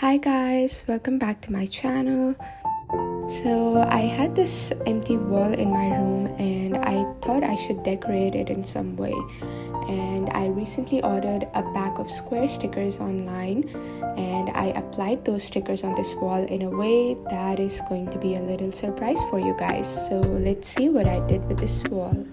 Hi guys, welcome back to my channel. So I had this empty wall in my room and I thought I should decorate it in some way. And I recently ordered a pack of square stickers online and I applied those stickers on this wall in a way that is going to be a little surprise for you guys. So let's see what I did with this wall.